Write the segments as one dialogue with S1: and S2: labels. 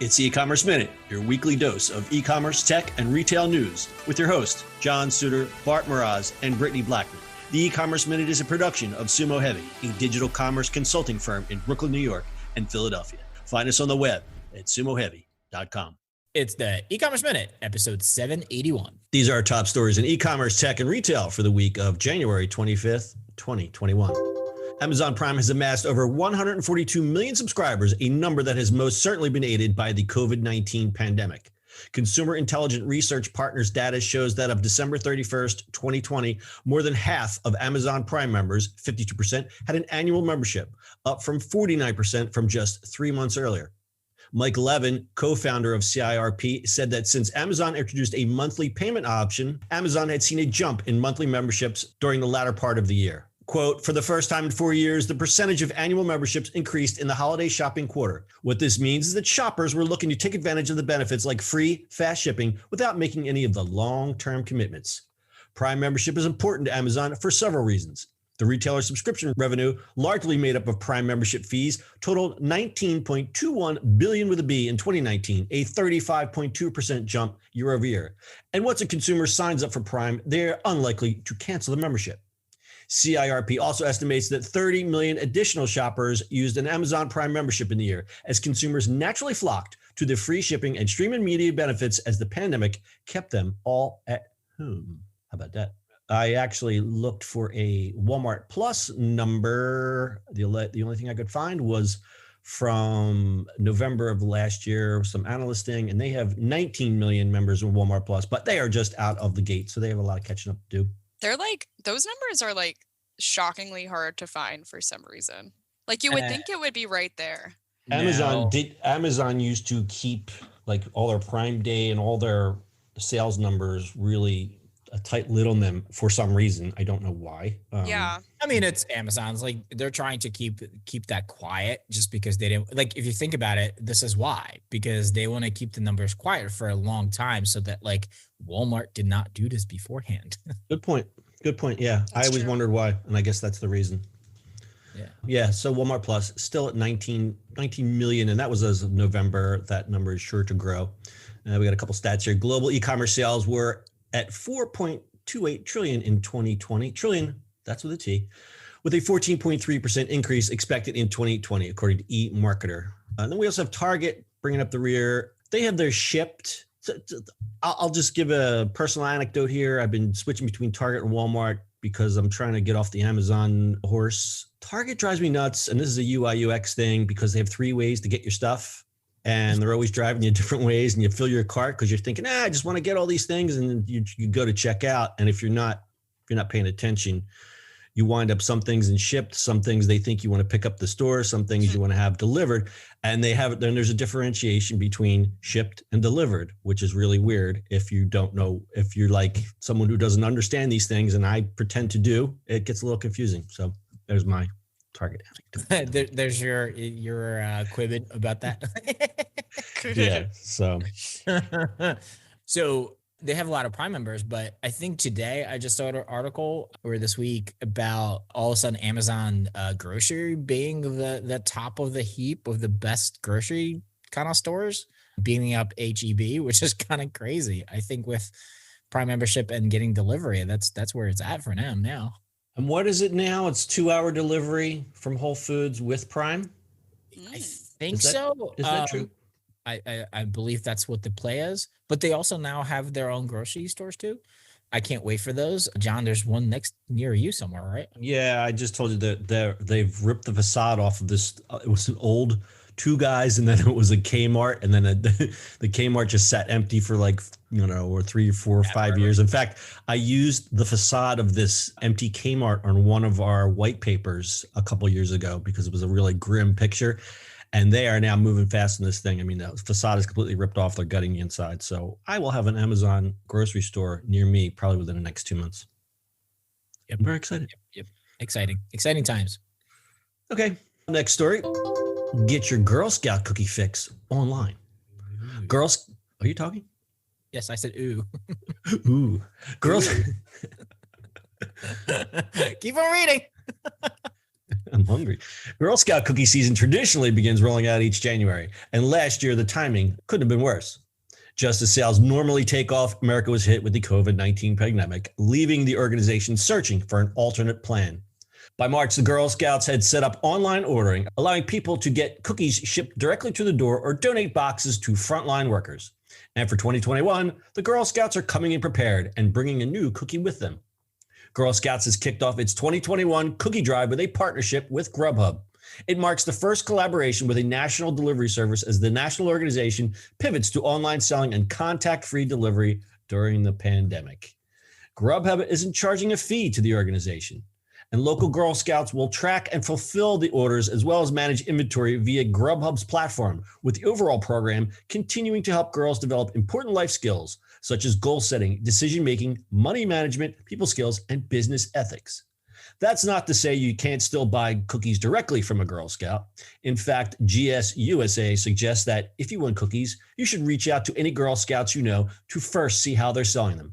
S1: It's eCommerce Minute, your weekly dose of e-commerce, tech, and retail news with your host, John Suter, Bart Mraz, and Brittany Blackman. The eCommerce Minute is a production of SUMO Heavy, a digital commerce consulting firm in Brooklyn, New York, and Philadelphia. Find us on the web at sumoheavy.com.
S2: It's the eCommerce Minute, episode 781.
S1: These are our top stories in e-commerce, tech, and retail for the week of January 25th, 2021. Amazon Prime has amassed over 142 million subscribers, a number that has most certainly been aided by the COVID-19 pandemic. Consumer Intelligent Research Partners data shows that of December 31st, 2020, more than half of Amazon Prime members, 52%, had an annual membership, up from 49% from just 3 months earlier. Mike Levin, co-founder of CIRP, said that since Amazon introduced a monthly payment option, Amazon had seen a jump in monthly memberships during the latter part of the year. Quote, for the first time in 4 years, the percentage of annual memberships increased in the holiday shopping quarter. What this means is that shoppers were looking to take advantage of the benefits like free, fast shipping without making any of the long-term commitments. Prime membership is important to Amazon for several reasons. The retailer subscription revenue, largely made up of Prime membership fees, totaled $19.21 billion with a B in 2019, a 35.2% jump year over year. And once a consumer signs up for Prime, they're unlikely to cancel the membership. CIRP also estimates that 30 million additional shoppers used an Amazon Prime membership in the year as consumers naturally flocked to the free shipping and streaming media benefits as the pandemic kept them all at home. How about that? I actually looked for a Walmart Plus number. The only thing I could find was from November of last year, some analyst thing, and they have 19 million members in Walmart Plus, but they are just out of the gate, so they have a lot of catching up to do.
S3: They're like, those numbers are like shockingly hard to find for some reason. Like you would think it would be right there.
S1: Amazon used to keep like all their Prime Day and all their sales numbers really a tight lid on them for some reason. I don't know why.
S3: Yeah.
S2: I mean, it's Amazon's like they're trying to keep that quiet just because they didn't like, if you think about it, this is why, because they want to keep the numbers quiet for a long time so that like Walmart did not do this beforehand.
S1: Good point. Yeah. That's I always true. Wondered why. And I guess that's the reason. Yeah. So Walmart Plus still at 19 million. And that was as of November. That number is sure to grow. We got a couple stats here. Global e-commerce sales were at 4.28 trillion in 2020. Trillion, that's with a T, with a 14.3% increase expected in 2020, according to eMarketer. And then we also have Target bringing up the rear. They have their shipped. I'll just give a personal anecdote here. I've been switching between Target and Walmart because I'm trying to get off the Amazon horse. Target drives me nuts, and this is a UI UX thing because they have 3 ways to get your stuff. And they're always driving you different ways, and you fill your cart because you're thinking, I just want to get all these things, and you go to check out. And if you're not paying attention, you wind up some things in shipped, some things they think you want to pick up the store, some things you want to have delivered, and then there's a differentiation between shipped and delivered, which is really weird if you don't know, if you're like someone who doesn't understand these things, and I pretend to do, it gets a little confusing. So there's my Target.
S2: There's your quibbing about that.
S1: Yeah.
S2: So they have a lot of Prime members, but I think today I just saw an article or this week about all of a sudden Amazon grocery being the top of the heap of the best grocery kind of stores, beating up HEB, which is kind of crazy. I think with Prime membership and getting delivery, that's where it's at for them now.
S1: And what is it now? It's 2-hour delivery from Whole Foods with Prime?
S2: I think so.
S1: Is that true?
S2: I believe that's what the play is. But they also now have their own grocery stores too. I can't wait for those. John, there's one near you somewhere, right?
S1: Yeah, I just told you that they've ripped the facade off of this. It was an old 2 guys, and then it was a Kmart, and then the Kmart just sat empty for like, or 3, 4, 5 years. In fact, I used the facade of this empty Kmart on one of our white papers a couple years ago because it was a really grim picture. And they are now moving fast in this thing. I mean, the facade is completely ripped off. They're gutting the inside. So I will have an Amazon grocery store near me probably within the next 2 months.
S2: Yep.
S1: I'm very excited.
S2: Yep. Exciting times.
S1: Okay. Next story. Get your Girl Scout cookie fix online.
S2: Ooh.
S1: Girls, are you talking?
S2: Yes, I said ooh.
S1: Ooh. Girls.
S2: Keep on reading.
S1: I'm hungry. Girl Scout cookie season traditionally begins rolling out each January, and last year the timing couldn't have been worse. Just as sales normally take off, America was hit with the COVID-19 pandemic, leaving the organization searching for an alternate plan. By March, the Girl Scouts had set up online ordering, allowing people to get cookies shipped directly to the door or donate boxes to frontline workers. And for 2021, the Girl Scouts are coming in prepared and bringing a new cookie with them. Girl Scouts has kicked off its 2021 cookie drive with a partnership with Grubhub. It marks the first collaboration with a national delivery service as the national organization pivots to online selling and contact-free delivery during the pandemic. Grubhub isn't charging a fee to the organization, and local Girl Scouts will track and fulfill the orders as well as manage inventory via Grubhub's platform, with the overall program continuing to help girls develop important life skills such as goal setting, decision-making, money management, people skills, and business ethics. That's not to say you can't still buy cookies directly from a Girl Scout. In fact, GS USA suggests that if you want cookies, you should reach out to any Girl Scouts you know to first see how they're selling them.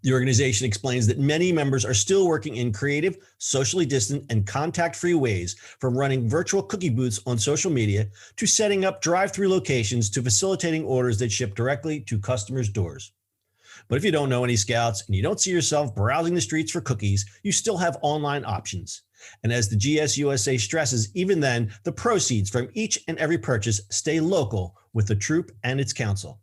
S1: The organization explains that many members are still working in creative, socially distant, and contact-free ways, from running virtual cookie booths on social media to setting up drive-through locations to facilitating orders that ship directly to customers' doors. But if you don't know any Scouts and you don't see yourself browsing the streets for cookies, you still have online options. And as the GSUSA stresses, even then, the proceeds from each and every purchase stay local with the troop and its council.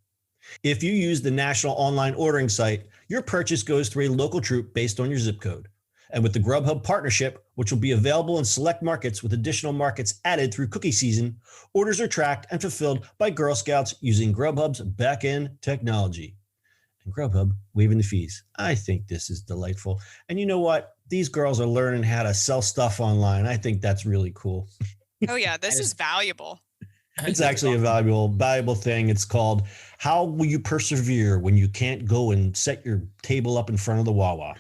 S1: If you use the national online ordering site, your purchase goes through a local troop based on your zip code. And with the Grubhub partnership, which will be available in select markets with additional markets added through cookie season, orders are tracked and fulfilled by Girl Scouts using Grubhub's back-end technology. And Grubhub waiving the fees. I think this is delightful. And you know what? These girls are learning how to sell stuff online. I think that's really cool.
S3: Oh yeah, this is valuable.
S1: It's actually a valuable thing. It's called How Will You Persevere When You Can't Go and Set Your Table Up in Front of the Wawa?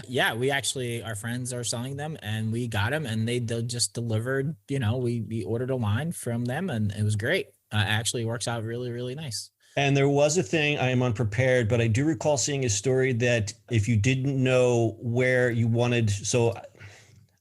S2: Yeah, we actually, our friends are selling them and we got them and they just delivered, we ordered a line from them and it was great. Actually works out really, really nice.
S1: And there was a thing, I am unprepared, but I do recall seeing a story that if you didn't know where you wanted, so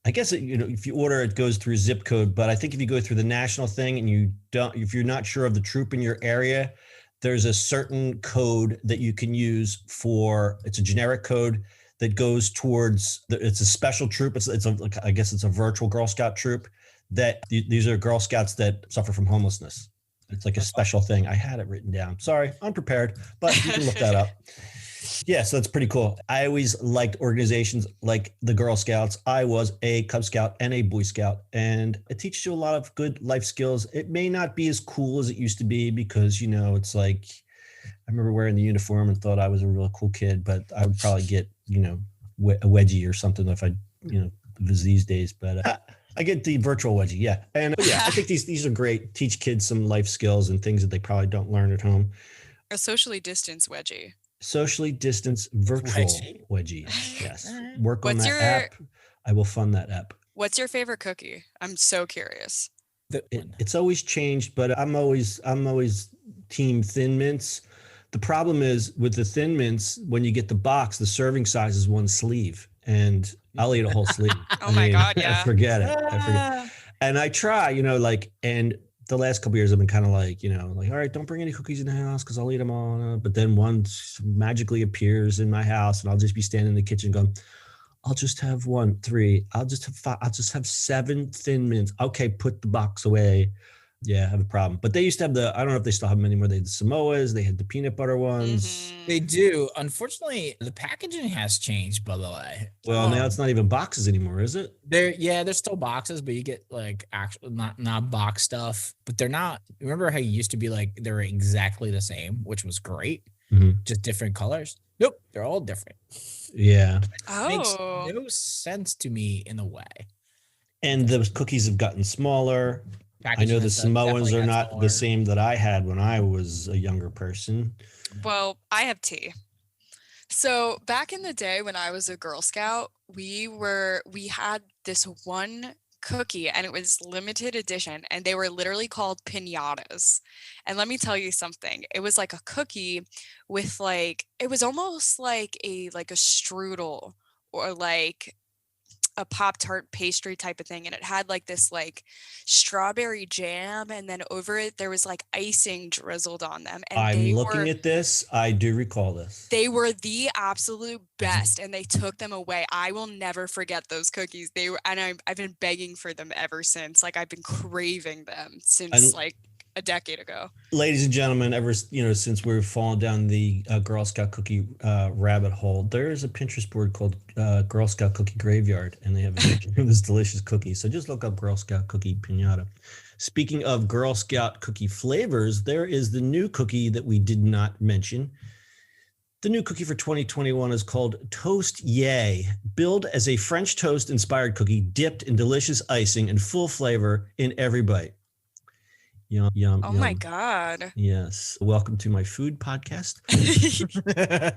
S1: I guess, if you order, it goes through zip code, but I think if you go through the national thing and if you're not sure of the troop in your area, there's a certain code that you can use it's a generic code that goes towards, it's a special troop. I guess it's a virtual Girl Scout troop that these are Girl Scouts that suffer from homelessness. It's like a special thing. I had it written down. Sorry, unprepared, but you can look that up. Yeah, so that's pretty cool. I always liked organizations like the Girl Scouts. I was a Cub Scout and a Boy Scout, and it teaches you a lot of good life skills. It may not be as cool as it used to be because, it's like, I remember wearing the uniform and thought I was a real cool kid, but I would probably get, a wedgie or something if I, it was these days. But I get the virtual wedgie, yeah. And I think these are great. Teach kids some life skills and things that they probably don't learn at home.
S3: A socially distanced wedgie.
S1: Socially distanced virtual wedgie. Yes. Work on that app. I will fund that app.
S3: What's your favorite cookie? I'm so curious.
S1: It's always changed, but I'm always team Thin Mints. The problem is with the Thin Mints, when you get the box, the serving size is one sleeve, and I'll eat a whole sleeve.
S3: My God, yeah.
S1: I forget it. And I try, and the last couple of years I've been kind of like, all right, don't bring any cookies in the house because I'll eat them all. But then one magically appears in my house and I'll just be standing in the kitchen going, I'll just have 3. I'll just have 5. I'll just have 7 Thin Mints. Okay, put the box away. Yeah, I have a problem. But they used to have I don't know if they still have them anymore. They had the Samoas, they had the peanut butter ones.
S3: Mm-hmm.
S2: They do. Unfortunately, the packaging has changed, by the way.
S1: Well, now it's not even boxes anymore, is it?
S2: There's still boxes, but you get like actual not box stuff. But they're not. Remember how you used to be like they were exactly the same, which was great.
S1: Mm-hmm.
S2: Just different colors. Nope, they're all different.
S1: Yeah.
S2: Makes no sense to me in a way.
S1: And the cookies have gotten smaller. I know the Samoans are not the same that I had when I was a younger person.
S3: Well, I have tea. So back in the day when I was a Girl Scout, we had this one cookie and it was limited edition and they were literally called piñatas. And let me tell you something. It was like a cookie with it was almost like a strudel or like a Pop-Tart pastry type of thing, and it had like this like strawberry jam, and then over it there was like icing drizzled on them, and
S1: I'm looking at this. I do recall this.
S3: they were the absolute best, and they took them away. I will never forget those cookies. They were, and I've been begging for them ever since. Like I've been craving them since like a decade ago.
S1: Ladies and gentlemen, since we've fallen down the Girl Scout cookie rabbit hole, there is a Pinterest board called Girl Scout Cookie Graveyard, and they have this delicious cookie. So just look up Girl Scout Cookie Piñata. Speaking of Girl Scout cookie flavors, there is the new cookie that we did not mention. The new cookie for 2021 is called Toast Yay, billed as a French toast inspired cookie dipped in delicious icing and full flavor in every bite. Yum, yum,
S3: Oh
S1: yum.
S3: my God.
S1: Yes. Welcome to my food podcast.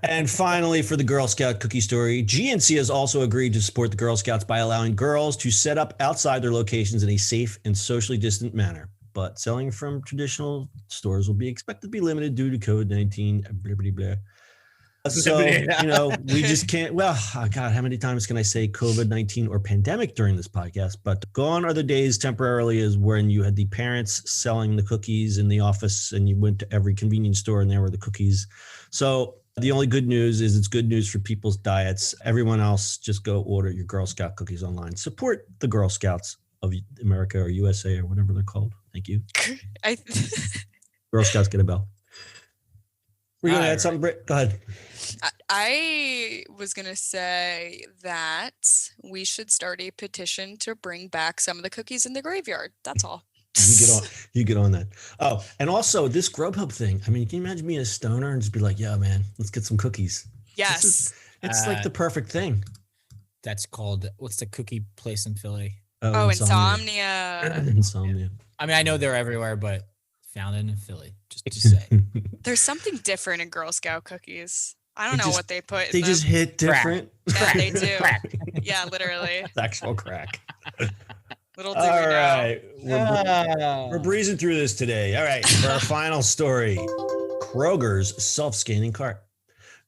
S1: And finally, for the Girl Scout cookie story, GNC has also agreed to support the Girl Scouts by allowing girls to set up outside their locations in a safe and socially distant manner. But selling from traditional stores will be expected to be limited due to COVID-19. Blah, blah, blah. So, we just can't. Well, God, how many times can I say COVID-19 or pandemic during this podcast? But gone are the days temporarily is when you had the parents selling the cookies in the office and you went to every convenience store and there were the cookies. So the only good news is it's good news for people's diets. Everyone else, just go order your Girl Scout cookies online. Support the Girl Scouts of America or USA or whatever they're called. Thank you. Girl Scouts get a bell. We're going to add something, Britt? Go ahead.
S3: I was going to say that we should start a petition to bring back some of the cookies in the graveyard. That's all.
S1: You get on that. Oh, and also this Grubhub thing. I mean, can you imagine being a stoner and just be like, yeah, man, let's get some cookies.
S3: Yes.
S1: It's like the perfect thing.
S2: That's called, what's the cookie place in Philly?
S3: Oh, Insomnia.
S1: Insomnia.
S2: I mean, I know they're everywhere, but found in Philly, just to say.
S3: There's something different in Girl Scout cookies. I don't know what they put in
S1: They
S3: them.
S1: just hit different.
S3: Yeah, they do.
S2: Crack.
S3: Yeah, literally.
S1: It's actual crack.
S3: Little do we
S1: All
S3: know.
S1: right. We're breezing through this today. All right. For our final story, Kroger's self-scanning cart.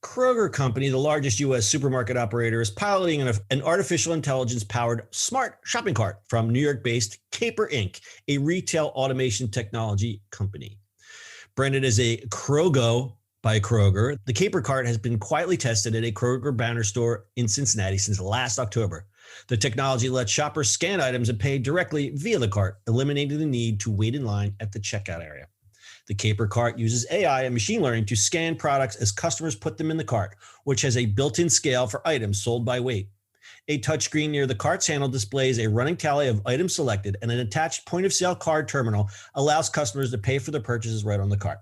S1: Kroger Company, the largest U.S. supermarket operator, is piloting an artificial intelligence-powered smart shopping cart from New York-based Caper Inc., a retail automation technology company. Branded as a Krogo by Kroger, the Caper cart has been quietly tested at a Kroger banner store in Cincinnati since last October. The technology lets shoppers scan items and pay directly via the cart, eliminating the need to wait in line at the checkout area. The Caper cart uses AI and machine learning to scan products as customers put them in the cart, which has a built-in scale for items sold by weight. A touchscreen near the cart's handle displays a running tally of items selected, and an attached point-of-sale card terminal allows customers to pay for their purchases right on the cart.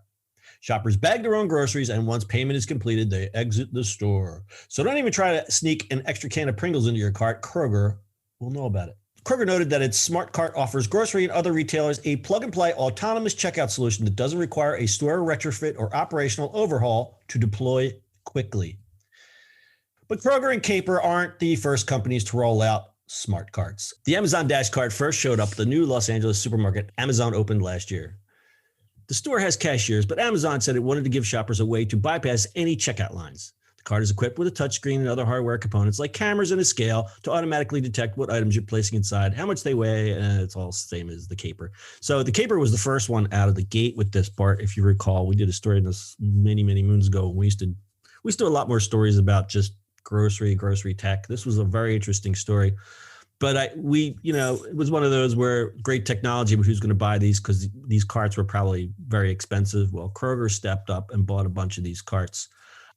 S1: Shoppers bag their own groceries, and once payment is completed, they exit the store. So don't even try to sneak an extra can of Pringles into your cart. Kroger will know about it. Kroger noted that its smart cart offers grocery and other retailers a plug-and-play autonomous checkout solution that doesn't require a store retrofit or operational overhaul to deploy quickly. But Kroger and Caper aren't the first companies to roll out smart carts. The Amazon Dash cart first showed up at the new Los Angeles supermarket Amazon opened last year. The store has cashiers, but Amazon said it wanted to give shoppers a way to bypass any checkout lines. The cart is equipped with a touchscreen and other hardware components like cameras and a scale to automatically detect what items you're placing inside, how much they weigh, and it's all the same as the Caper. So the Caper was the first one out of the gate with this part. If you recall, we did a story on this many, many moons ago. We used to do a lot more stories about just grocery tech. This was a very interesting story. But it was one of those where great technology, but who's going to buy these? Because these carts were probably very expensive. Well, Kroger stepped up and bought a bunch of these carts.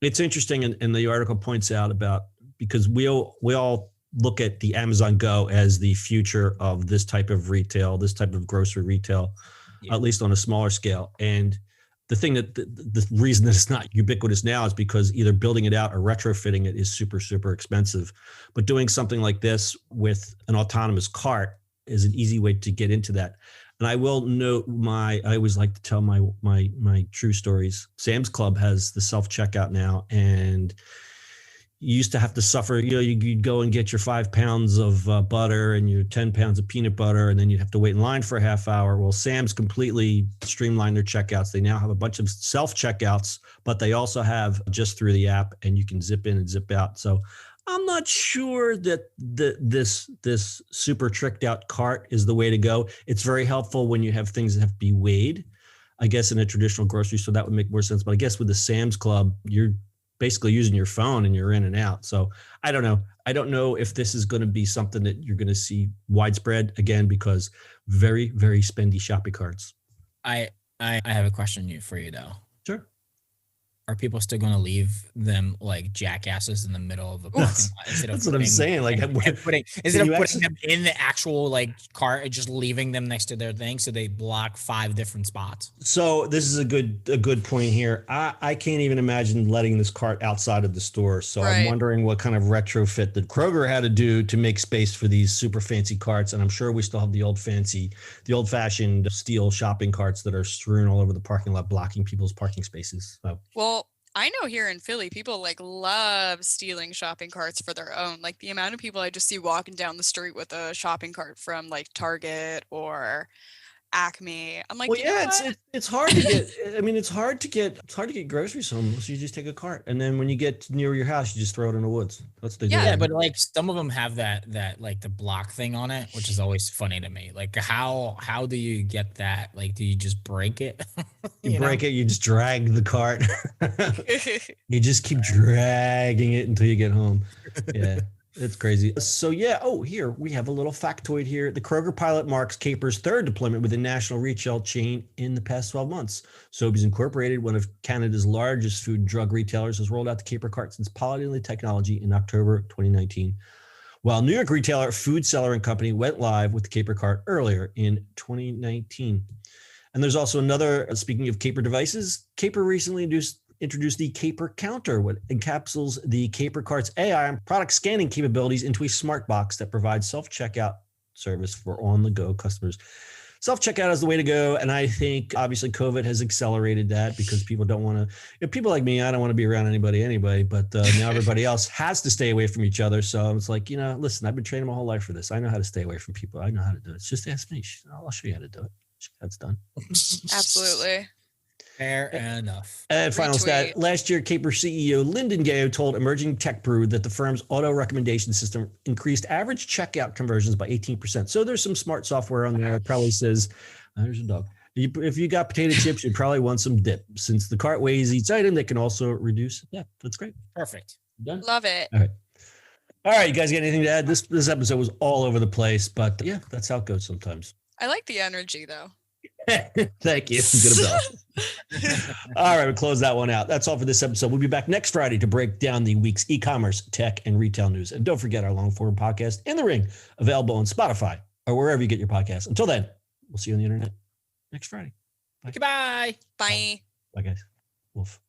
S1: It's interesting, and the article points out about, because we all look at the Amazon Go as the future of this type of retail, this type of grocery retail, at least on a smaller scale. And the thing that the reason that it's not ubiquitous now is because either building it out or retrofitting it is super, super expensive. But doing something like this with an autonomous cart is an easy way to get into that. And I will note I always like to tell my true stories. Sam's Club has the self-checkout now, and you used to have to suffer, you'd go and get your 5 pounds of butter and your 10 pounds of peanut butter, and then you'd have to wait in line for a half hour. Well, Sam's completely streamlined their checkouts. They now have a bunch of self-checkouts, but they also have just through the app, and you can zip in and zip out. So I'm not sure that this super tricked out cart is the way to go. It's very helpful when you have things that have to be weighed. I guess in a traditional grocery store that would make more sense. But I guess with the Sam's Club, you're basically using your phone and you're in and out. So I don't know. I don't know if this is going to be something that you're going to see widespread again, because very, very spendy shopping carts.
S2: I have a question for you though.
S1: Sure.
S2: Are people still going to leave them like jackasses in the middle of the parking lot instead of
S1: That's what I'm saying. Like
S2: instead of putting them in the actual like cart and just leaving them next to their thing so they block 5 different spots?
S1: So this is a good point here. I can't even imagine letting this cart outside of the store. So I'm wondering what kind of retrofit that Kroger had to do to make space for these super fancy carts. And I'm sure we still have the old fashioned steel shopping carts that are strewn all over the parking lot, blocking people's parking spaces. So.
S3: Well, I know here in Philly, people like love stealing shopping carts for their own. Like the amount of people I just see walking down the street with a shopping cart from like Target or Acme. I'm like,
S1: well, yeah, it's hard to get. I mean, it's hard to get groceries home. So you just take a cart, and then when you get near your house, you just throw it in the woods. That's the
S2: yeah. But like some of them have that like the block thing on it, which is always funny to me. Like how do you get that? Like, do you just break it?
S1: you break it. You just drag the cart. You just keep dragging it until you get home. Yeah. It's crazy. So yeah. Oh, here we have a little factoid here. The Kroger pilot marks Caper's 3rd deployment with a national retail chain in the past 12 months. Sobeys Incorporated, one of Canada's largest food and drug retailers, has rolled out the Caper cart since piloting the technology in October 2019. While New York retailer Food Seller and Company went live with the Caper cart earlier in 2019. And there's also another, speaking of Caper devices, Caper recently introduced the Caper Counter, what encapsulates the Caper cart's AI and product scanning capabilities into a smart box that provides self-checkout service for on-the-go customers. Self-checkout is the way to go, and I think obviously COVID has accelerated that because people don't want to. People like me, I don't want to be around anybody, but now everybody else has to stay away from each other. So it's like, listen, I've been training my whole life for this. I know how to stay away from people. I know how to do it. It's just ask me. I'll show you how to do it. That's done.
S3: Absolutely.
S2: Fair enough.
S1: And final stat, last year, Caper CEO Lyndon Gayo told Emerging Tech Brew that the firm's auto recommendation system increased average checkout conversions by 18%. So there's some smart software on there. It probably says, there's a dog. If you got potato chips, you probably want some dip. Since the cart weighs each item, they can also reduce. Yeah, that's great.
S2: Perfect.
S3: Done? Love it.
S1: All right. You guys got anything to add? This episode was all over the place, but yeah, that's how it goes sometimes.
S3: I like the energy though.
S1: Thank you. Good about. All right, we'll close that one out. That's all for this episode. We'll be back next Friday to break down the week's e-commerce, tech, and retail news. And don't forget our long-form podcast, In the Ring, available on Spotify or wherever you get your podcasts. Until then, we'll see you on the internet next Friday.
S2: Bye. Goodbye.
S3: Bye.
S1: Bye, guys. Wolf.